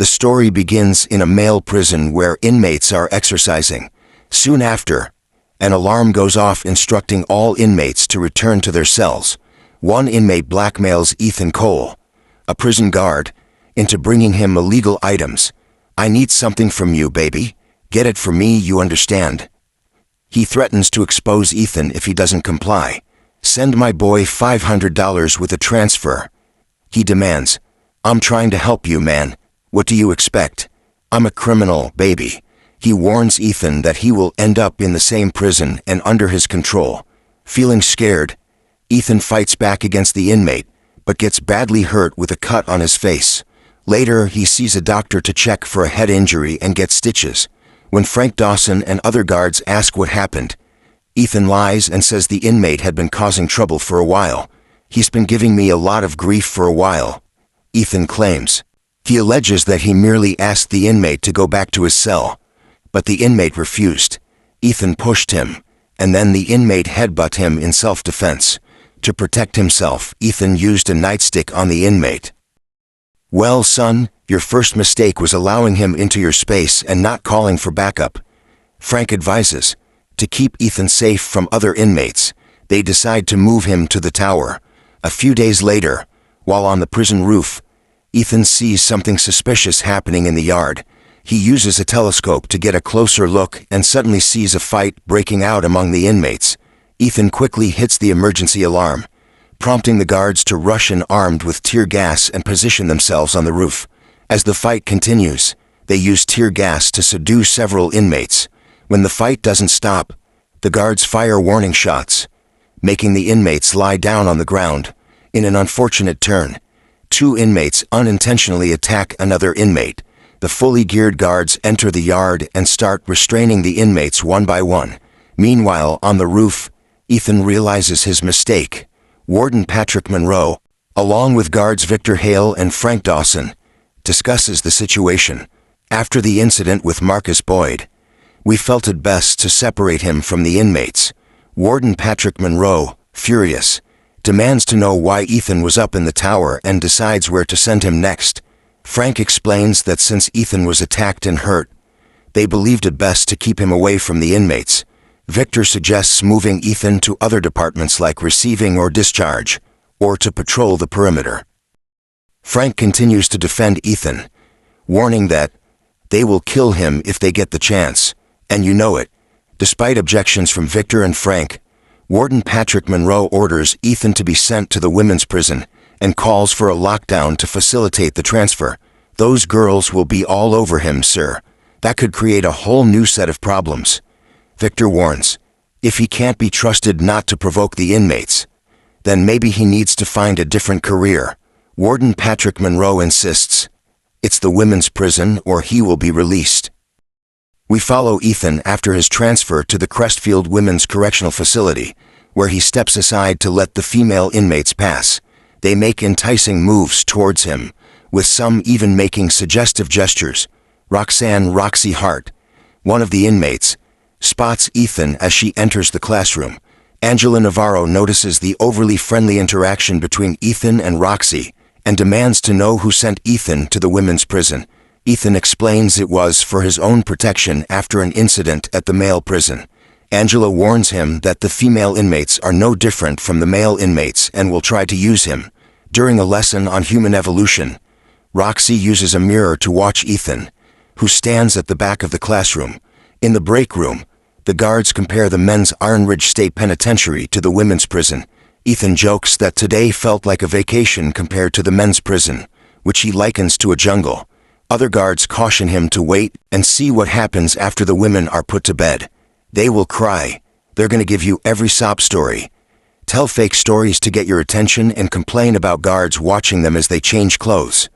The story begins in a male prison where inmates are exercising. Soon after, an alarm goes off instructing all inmates to return to their cells. One inmate blackmails Ethan Cole, a prison guard, into bringing him illegal items. "I need something from you, baby. Get it for me, you understand?" He threatens to expose Ethan if he doesn't comply. "Send my boy $500 with a transfer." He demands, "I'm trying to help you, man. What do you expect? I'm a criminal, baby." He warns Ethan that he will end up in the same prison and under his control. Feeling scared, Ethan fights back against the inmate, but gets badly hurt with a cut on his face. Later, he sees a doctor to check for a head injury and gets stitches. When Frank Dawson and other guards ask what happened, Ethan lies and says the inmate had been causing trouble for a while. "He's been giving me a lot of grief for a while," Ethan claims. He alleges that he merely asked the inmate to go back to his cell, but the inmate refused. Ethan pushed him, and then the inmate headbutted him in self-defense. To protect himself, Ethan used a nightstick on the inmate. "Well, son, your first mistake was allowing him into your space and not calling for backup," Frank advises. To keep Ethan safe from other inmates, they decide to move him to the tower. A few days later, while on the prison roof, Ethan sees something suspicious happening in the yard. He uses a telescope to get a closer look and suddenly sees a fight breaking out among the inmates. Ethan quickly hits the emergency alarm, prompting the guards to rush in armed with tear gas and position themselves on the roof. As the fight continues, they use tear gas to subdue several inmates. When the fight doesn't stop, the guards fire warning shots, making the inmates lie down on the ground. In an unfortunate turn, two inmates unintentionally attack another inmate. The fully geared guards enter the yard and start restraining the inmates one by one. Meanwhile, on the roof, Ethan realizes his mistake. Warden Patrick Monroe, along with guards Victor Hale and Frank Dawson, discusses the situation. After the incident with Marcus Boyd, we felt it best to separate him from the inmates. Warden Patrick Monroe, furious, demands to know why Ethan was up in the tower and decides where to send him next. Frank explains that since Ethan was attacked and hurt, they believed it best to keep him away from the inmates. Victor suggests moving Ethan to other departments like receiving or discharge, or to patrol the perimeter. Frank continues to defend Ethan, warning that they will kill him if they get the chance, and you know it. Despite objections from Victor and Frank, Warden Patrick Monroe orders Ethan to be sent to the women's prison and calls for a lockdown to facilitate the transfer. "Those girls will be all over him, sir. That could create a whole new set of problems," Victor warns. If he can't be trusted not to provoke the inmates, then maybe he needs to find a different career. Warden Patrick Monroe insists it's the women's prison or he will be released. We follow Ethan after his transfer to the Crestfield Women's Correctional Facility, where he steps aside to let the female inmates pass. They make enticing moves towards him, with some even making suggestive gestures. Roxy Hart, one of the inmates, spots Ethan as she enters the classroom. Angela Navarro notices the overly friendly interaction between Ethan and Roxy and demands to know who sent Ethan to the women's prison. Ethan explains it was for his own protection after an incident at the male prison. Angela warns him that the female inmates are no different from the male inmates and will try to use him. During a lesson on human evolution, Roxy uses a mirror to watch Ethan, who stands at the back of the classroom. In the break room, the guards compare the men's Ironridge State Penitentiary to the women's prison. Ethan jokes that today felt like a vacation compared to the men's prison, which he likens to a jungle. Other guards caution him to wait and see what happens after the women are put to bed. They will cry. They're going to give you every sob story, tell fake stories to get your attention, and complain about guards watching them as they change clothes.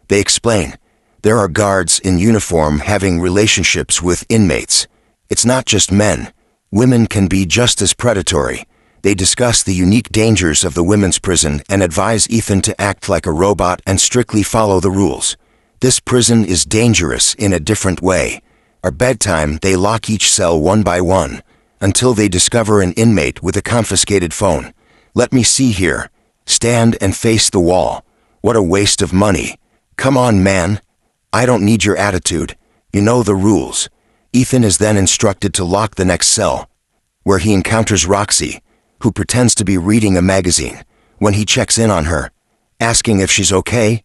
They explain, there are guards in uniform having relationships with inmates. It's not just men. Women can be just as predatory. They discuss the unique dangers of the women's prison and advise Ethan to act like a robot and strictly follow the rules. This prison is dangerous in a different way. At bedtime, they lock each cell one by one, until they discover an inmate with a confiscated phone. "Let me see here. Stand and face the wall. What a waste of money. Come on, man." I don't need your attitude. You know the rules. Ethan is then instructed to lock the next cell, where he encounters Roxy, who pretends to be reading a magazine. When he checks in on her, asking if she's okay,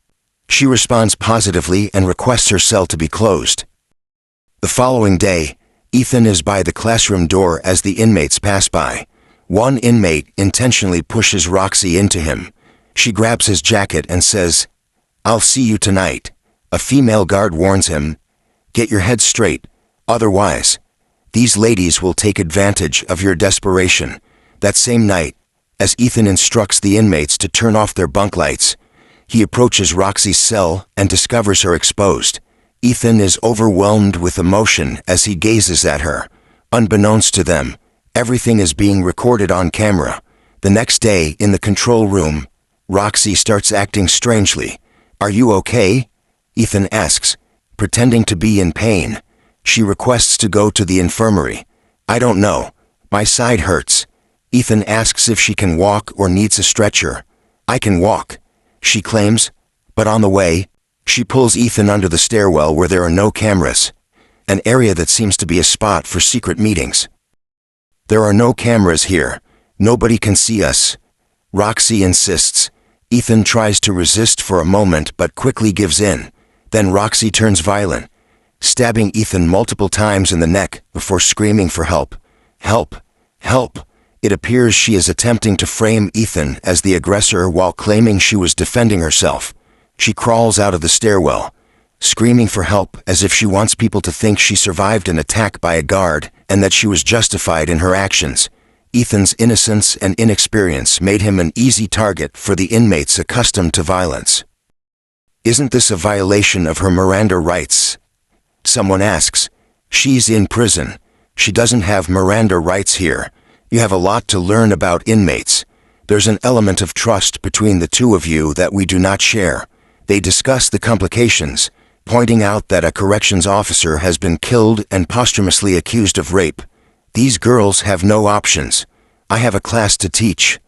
she responds positively and requests her cell to be closed. The following day, Ethan is by the classroom door as the inmates pass by. One inmate intentionally pushes Roxy into him. She grabs his jacket and says, "I'll see you tonight." A female guard warns him, "Get your head straight, otherwise, these ladies will take advantage of your desperation." That same night, as Ethan instructs the inmates to turn off their bunk lights, he approaches Roxy's cell and discovers her exposed. Ethan is overwhelmed with emotion as he gazes at her. Unbeknownst to them, everything is being recorded on camera. The next day, in the control room, Roxy starts acting strangely. "Are you okay?" Ethan asks, pretending to be in pain. She requests to go to the infirmary. "I don't know. My side hurts." Ethan asks if she can walk or needs a stretcher. "I can walk," she claims, but on the way, she pulls Ethan under the stairwell where there are no cameras, an area that seems to be a spot for secret meetings. "There are no cameras here. Nobody can see us," Roxy insists. Ethan tries to resist for a moment but quickly gives in. Then Roxy turns violent, stabbing Ethan multiple times in the neck before screaming for help. "Help! Help!" It appears she is attempting to frame Ethan as the aggressor while claiming she was defending herself. She crawls out of the stairwell, screaming for help as if she wants people to think she survived an attack by a guard and that she was justified in her actions. Ethan's innocence and inexperience made him an easy target for the inmates accustomed to violence. "Isn't this a violation of her Miranda rights?" someone asks. "She's in prison. She doesn't have Miranda rights here. You have a lot to learn about inmates. There's an element of trust between the two of you that we do not share." They discuss the complications, pointing out that a corrections officer has been killed and posthumously accused of rape. "These girls have no options. I have a class to teach.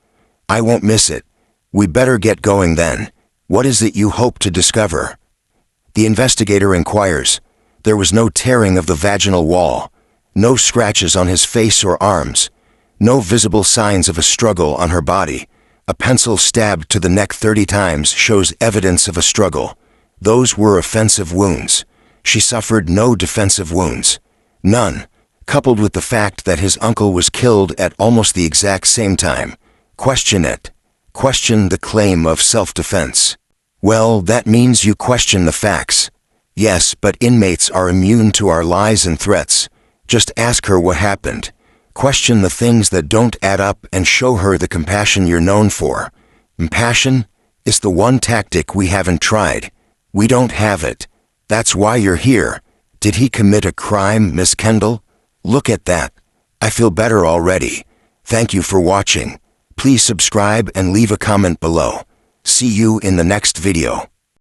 I won't miss it. We better get going then. What is it you hope to discover?" The investigator inquires. There was no tearing of the vaginal wall, no scratches on his face or arms, no visible signs of a struggle on her body. A pencil stabbed to the neck 30 times shows evidence of a struggle. Those were offensive wounds. She suffered no defensive wounds. None. Coupled with the fact that his uncle was killed at almost the exact same time. Question it. Question the claim of self-defense. Well, that means you question the facts. Yes, but inmates are immune to our lies and threats. Just ask her what happened. Question the things that don't add up and show her the compassion you're known for. Compassion is the one tactic we haven't tried. We don't have it. That's why you're here. Did he commit a crime, Miss Kendall? Look at that. I feel better already. Thank you for watching. Please subscribe and leave a comment below. See you in the next video.